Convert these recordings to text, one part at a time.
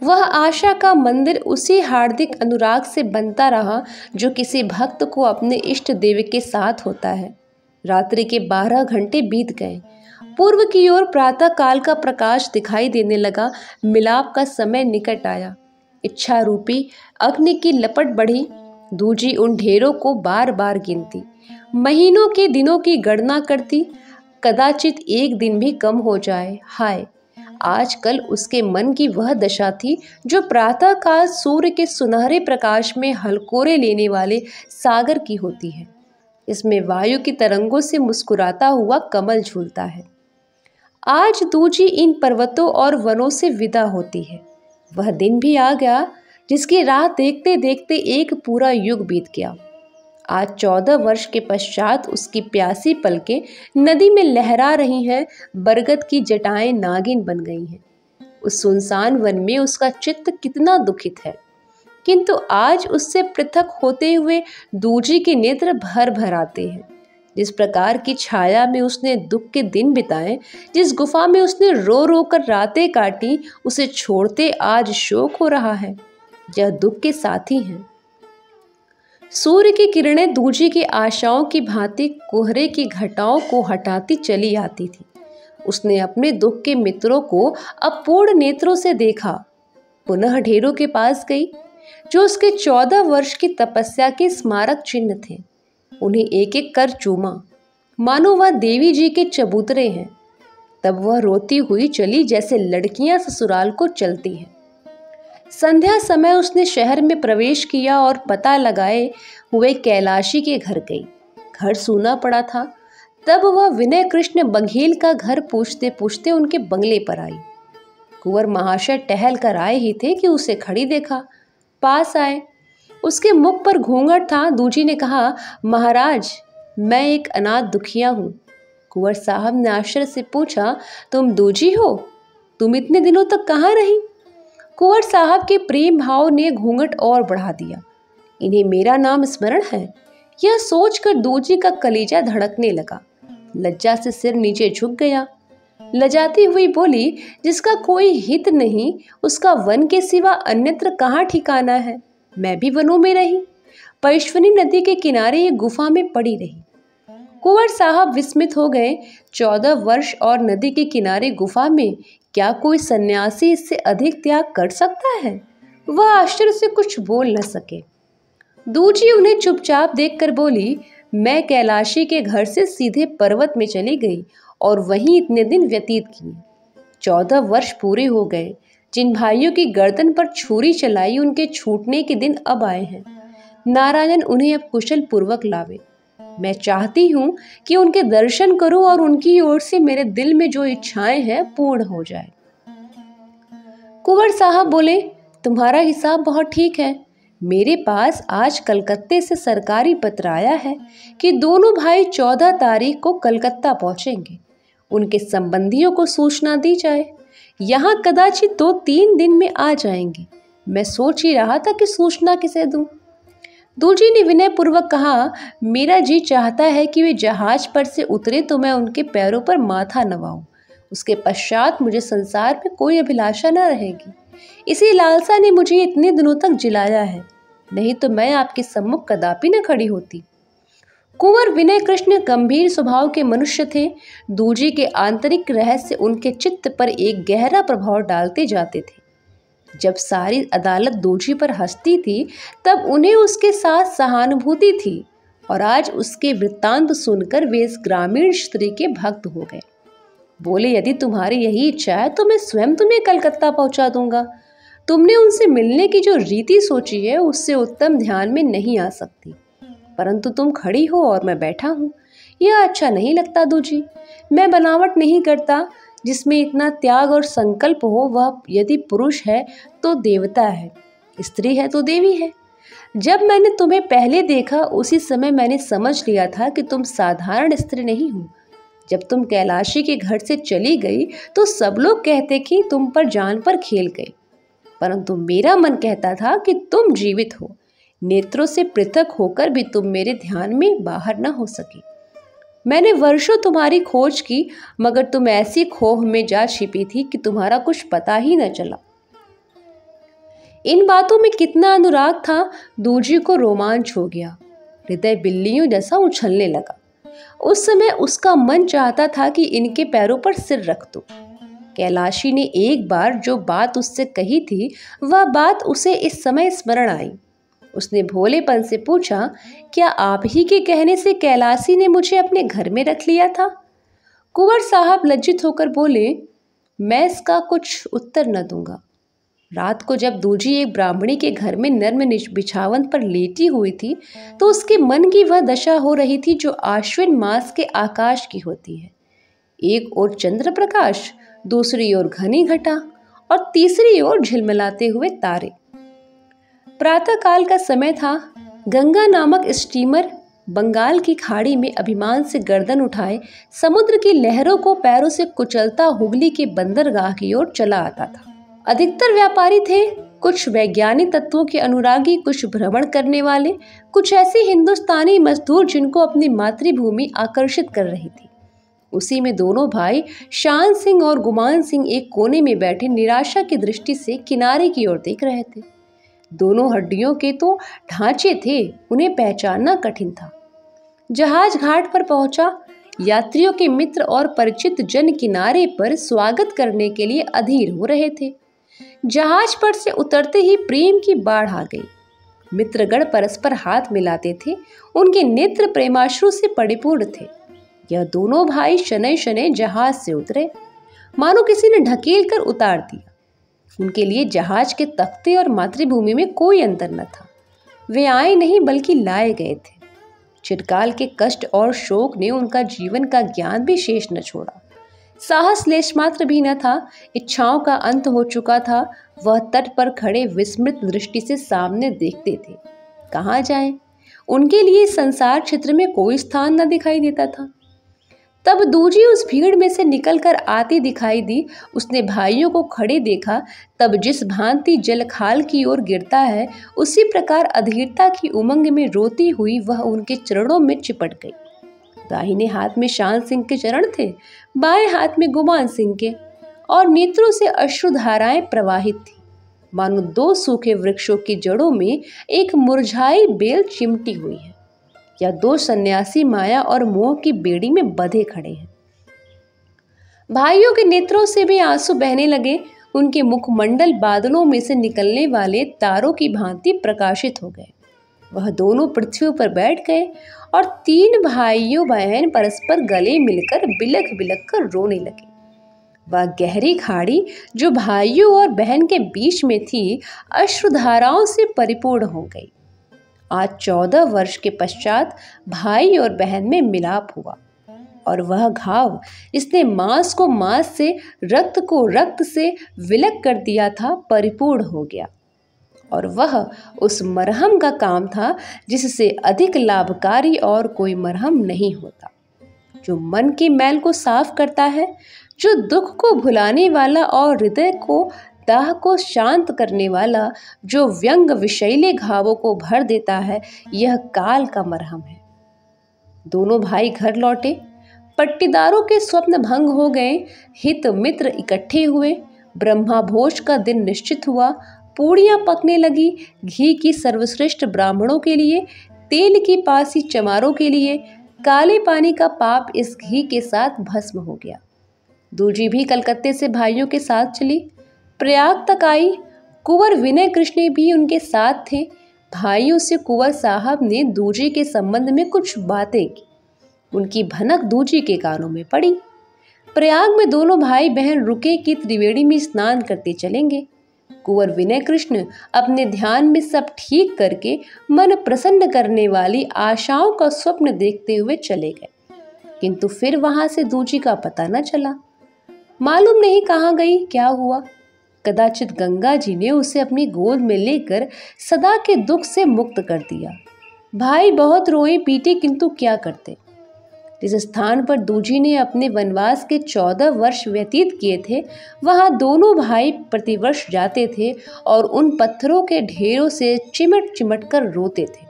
वह आशा का मंदिर उसी हार्दिक अनुराग से बनता रहा जो किसी भक्त को अपने इष्ट देव के साथ होता है। रात्रि के 12 घंटे बीत गए। पूर्व की ओर प्रातः काल का प्रकाश दिखाई देने लगा। मिलाप का समय निकट आया। इच्छा रूपी अग्नि की लपट बढ़ी। दूजी उन ढेरों को बार बार गिनती, महीनों के दिनों की गणना करती। कदाचित एक दिन भी कम हो जाए। हाय, आजकल उसके मन की वह दशा थी जो प्रातःकाल सूर्य के सुनहरे प्रकाश में हलकोरे लेने वाले सागर की होती है। इसमें वायु की तरंगों से मुस्कुराता हुआ कमल झूलता है। आज दूजी इन पर्वतों और वनों से विदा होती है। वह दिन भी आ गया जिसकी राह देखते देखते एक पूरा युग बीत गया। आज 14 वर्ष के पश्चात उसकी प्यासी पलकें नदी में लहरा रही हैं। बरगद की जटाएं नागिन बन गई हैं। उस सुनसान वन में उसका चित्त कितना दुखित है, किंतु आज उससे पृथक होते हुए दूजी के नेत्र भर भर आते हैं। जिस प्रकार की छाया में उसने दुख के दिन बिताए, जिस गुफा में उसने रो रो कर रातें काटी, उसे छोड़ते आज शोक हो रहा है। यह दुख के साथी हैं। सूर्य की किरणें दूजी की आशाओं की भांति कोहरे की घटाओं को हटाती चली आती थी। उसने अपने दुख के मित्रों को अपूर्ण नेत्रों से देखा। पुनः ढेरों के पास गई जो उसके 14 वर्ष की तपस्या के स्मारक चिन्ह थे। उन्हें एक एक कर चूमा, मानो वह देवी जी के चबूतरे हैं। तब वह रोती हुई चली जैसे लड़कियां ससुराल को चलती हैं। संध्या समय उसने शहर में प्रवेश किया और पता लगाए हुए कैलाशी के घर गई। घर सूना पड़ा था। तब वह विनय कृष्ण बघेल का घर पूछते पूछते उनके बंगले पर आई। कुंवर महाशय टहल कर आए ही थे कि उसे खड़ी देखा। पास आए। उसके मुख पर घूंघट था। दूजी ने कहा, महाराज, मैं एक अनाथ दुखिया हूँ। कुंवर साहब ने आश्चर्य से पूछा, तुम दूजी हो? तुम इतने दिनों तक कहाँ रही? कुंवर साहब के प्रेम भाव ने घूंघट और बढ़ा दिया। इन्हें मेरा नाम स्मरण है? यह सोचकर दूजी का कलेजा धड़कने लगा। लज्जा से सिर नीचे झुक गया। लजाती हुई बोली, जिसका कोई हित नहीं, उसका वन के सिवा अन्यत्र कहाँ ठिकाना है। मैं भी वनों में रही। पैश्वनी नदी के किनारे एक गुफा में पड़ी रही। कुंवर साहब विस्मित हो गए। 14 वर्ष और नदी के किनारे गुफा में क्या कोई सन्यासी इससे अधिक त्याग कर सकता है? वह आश्चर्य से कुछ बोल न सके। दूजी उन्हें चुपचाप देखकर बोली, मैं कैलाशी के घर से सीधे पर्वत में चली गई और वहीं इतने दिन व्यतीत किए। 14 वर्ष पूरे हो गए। जिन भाइयों की गर्दन पर छुरी चलाई, उनके छूटने के दिन अब आए हैं। नारायण उन्हें अब कुशल पूर्वक लावे। मैं चाहती हूँ कि उनके दर्शन करूं और उनकी ओर से मेरे दिल में जो इच्छाएं हैं पूर्ण हो जाए। कुंवर साहब बोले, तुम्हारा हिसाब बहुत ठीक है। मेरे पास आज कलकत्ते से सरकारी पत्र आया है कि दोनों भाई 14 तारीख को कलकत्ता पहुंचेंगे। उनके संबंधियों को सूचना दी जाए। यहाँ कदाचित 2-3 दिन में आ जाएंगे। मैं सोच ही रहा था कि सूचना किसे दूं। दूजी ने विनय पूर्वक कहा, मेरा जी चाहता है कि वे जहाज पर से उतरे तो मैं उनके पैरों पर माथा नवाऊं। उसके पश्चात मुझे संसार में कोई अभिलाषा न रहेगी। इसी लालसा ने मुझे इतने दिनों तक जिलाया है, नहीं तो मैं आपके सम्मुख कदापि न खड़ी होती। कुंवर विनय कृष्ण गंभीर स्वभाव के मनुष्य थे। दूजी के आंतरिक रहस्य उनके चित्त पर एक गहरा प्रभाव डालते जाते थे। जब सारी अदालत दूजी पर हंसती थी, तब उन्हें उसके साथ सहानुभूति थी, और आज उसके वृत्तांत सुनकर वे इस ग्रामीण स्त्री के भक्त हो गए। बोले, यदि तुम्हारी यही इच्छा है तो मैं स्वयं तुम्हें कलकत्ता पहुंचा दूंगा। तुमने उनसे मिलने की जो रीति सोची है, उससे उत्तम ध्यान में नहीं आ सकती। परंतु तुम खड़ी हो और मैं बैठा हूँ, यह अच्छा नहीं लगता दूजी। मैं बनावट नहीं करता। जिसमें इतना त्याग और संकल्प हो, वह यदि पुरुष है तो देवता है, स्त्री है तो देवी है। जब मैंने तुम्हें पहले देखा, उसी समय मैंने समझ लिया था कि तुम साधारण स्त्री नहीं हो। जब तुम कैलाशी के घर से चली गई तो सब लोग कहते कि तुम पर जान पर खेल गए, परंतु मेरा मन कहता था कि तुम जीवित हो। नेत्रों से पृथक होकर भी तुम मेरे ध्यान में बाहर न हो सकी। मैंने वर्षों तुम्हारी खोज की, मगर तुम ऐसी खोह में जा छिपी थी कि तुम्हारा कुछ पता ही न चला। इन बातों में कितना अनुराग था, दूजी को रोमांच हो गया। हृदय बिल्लियों जैसा उछलने लगा। उस समय उसका मन चाहता था कि इनके पैरों पर सिर रख दो। कैलाशी ने एक बार जो बात उससे कही थी, वह बात उसे इस समय स्मरण आई। उसने भोलेपन से पूछा, क्या आप ही के कहने से कैलाशी ने मुझे अपने घर में रख लिया था? कुंवर साहब लज्जित होकर बोले, मैं इसका कुछ उत्तर न दूंगा। रात को जब दूजी एक ब्राह्मणी के घर में नर्म बिछावन पर लेटी हुई थी, तो उसके मन की वह दशा हो रही थी जो आश्विन मास के आकाश की होती है। एक ओर चंद्र प्रकाश, दूसरी ओर घनी घटा और तीसरी ओर झिलमिलाते हुए तारे। प्रातः काल का समय था। गंगा नामक स्टीमर बंगाल की खाड़ी में अभिमान से गर्दन उठाए समुद्र की लहरों को पैरों से कुचलता हुगली के बंदरगाह की ओर चला आता था। अधिकतर व्यापारी थे, कुछ वैज्ञानिक तत्वों के अनुरागी, कुछ भ्रमण करने वाले, कुछ ऐसे हिंदुस्तानी मजदूर जिनको अपनी मातृभूमि आकर्षित कर रही थी। उसी में दोनों भाई शान सिंह और गुमान सिंह एक कोने में बैठे निराशा की दृष्टि से किनारे की ओर देख रहे थे। दोनों हड्डियों के तो ढांचे थे, उन्हें पहचानना कठिन था। जहाज घाट पर पहुंचा। यात्रियों के मित्र और परिचित जन किनारे पर स्वागत करने के लिए अधीर हो रहे थे। जहाज पर से उतरते ही प्रेम की बाढ़ आ गई। मित्रगण परस्पर हाथ मिलाते थे, उनके नेत्र प्रेमाश्रु से परिपूर्ण थे। यह दोनों भाई शनै शनै जहाज से उतरे, मानो किसी ने ढकेल कर उतार दिया। उनके लिए जहाज के तख्ते और मातृभूमि में कोई अंतर न था। वे आए नहीं बल्कि लाए गए थे। चिरकाल के कष्ट और शोक ने उनका जीवन का ज्ञान भी शेष न छोड़ा। साहस लेश मात्र भी न था। इच्छाओं का अंत हो चुका था। वह तट पर खड़े विस्मृत दृष्टि से सामने देखते थे। कहाँ जाएं? उनके लिए संसार क्षेत्र में कोई स्थान न दिखाई देता था। तब दूजी उस भीड़ में से निकलकर आती दिखाई दी। उसने भाइयों को खड़े देखा। तब जिस भांति जल खाल की ओर गिरता है, उसी प्रकार अधीरता की उमंग में रोती हुई वह उनके चरणों में चिपट गई। दाहिने हाथ में शान सिंह के चरण थे, बाएं हाथ में गुमान सिंह के, और नेत्रों से अश्रुधाराएं प्रवाहित थी, मानो दो सूखे वृक्षों की जड़ों में एक मुरझाई बेल चिमटी हुई है, या दो सन्यासी माया और मोह की बेड़ी में बंधे खड़े हैं। भाइयों के नेत्रों से भी आंसू बहने लगे। उनके मुखमंडल बादलों में से निकलने वाले तारों की भांति प्रकाशित हो गए। वह दोनों पृथ्वी पर बैठ गए और तीन भाइयों बहन परस्पर गले मिलकर बिलख बिलख कर रोने लगे। वह गहरी खाड़ी जो भाइयों और बहन के बीच में थी, अश्रुधाराओं से परिपूर्ण हो गई। आज 14 वर्ष के पश्चात भाई और बहन में मिलाप हुआ, और वह घाव जिसने मांस को मांस से, रक्त को रक्त से विलग कर दिया था, परिपूर्ण हो गया। और वह उस मरहम का काम था जिससे अधिक लाभकारी और कोई मरहम नहीं होता, जो मन के मैल को साफ करता है, जो दुख को भुलाने वाला और हृदय को दाह को शांत करने वाला, जो व्यंग विषैले घावों को भर देता है। यह काल का मरहम है। दोनों भाई घर लौटे। पट्टीदारों के स्वप्न भंग हो गए। हित मित्र इकट्ठे हुए। ब्रह्मा भोज का दिन निश्चित हुआ। पूड़ियाँ पकने लगी। घी की सर्वश्रेष्ठ ब्राह्मणों के लिए, तेल की पासी चमारों के लिए। काले पानी का पाप इस घी के साथ भस्म हो गया। दूजी भी कलकत्ते से भाइयों के साथ चली, प्रयाग तक आई। कुंवर विनय कृष्ण भी उनके साथ थे। भाइयों से कुंवर साहब ने दूजी के संबंध में कुछ बातें की। उनकी भनक दूजी के कानों में पड़ी। प्रयाग में दोनों भाई बहन रुके कि त्रिवेणी में स्नान करते चलेंगे। कुंवर विनय कृष्ण अपने ध्यान में सब ठीक करके मन प्रसन्न करने वाली आशाओं का स्वप्न देखते हुए चले गए, किंतु फिर वहां से दूजी का पता न चला। मालूम नहीं कहाँ गई, क्या हुआ। कदाचित गंगा जी ने उसे अपनी गोद में लेकर सदा के दुख से मुक्त कर दिया। भाई बहुत रोए पीटे, किंतु क्या करते। जिस स्थान पर दूजी ने अपने वनवास के 14 वर्ष व्यतीत किए थे, वहां दोनों भाई प्रतिवर्ष जाते थे और उन पत्थरों के ढेरों से चिमट चिमट कर रोते थे।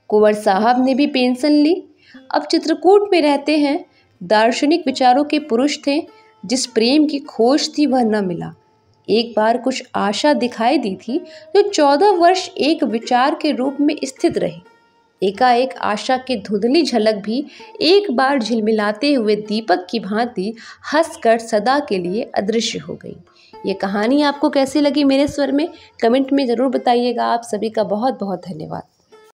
कुंवर साहब ने भी पेंशन ली। अब चित्रकूट में रहते हैं। दार्शनिक विचारों के पुरुष थे। जिस प्रेम की खोज थी वह न मिला। एक बार कुछ आशा दिखाई दी थी जो 14 वर्ष एक विचार के रूप में स्थित रही। एकाएक आशा की धुंधली झलक भी एक बार झिलमिलाते हुए दीपक की भांति हंसकर सदा के लिए अदृश्य हो गई। ये कहानी आपको कैसी लगी मेरे स्वर में कमेंट में ज़रूर बताइएगा। आप सभी का बहुत बहुत धन्यवाद।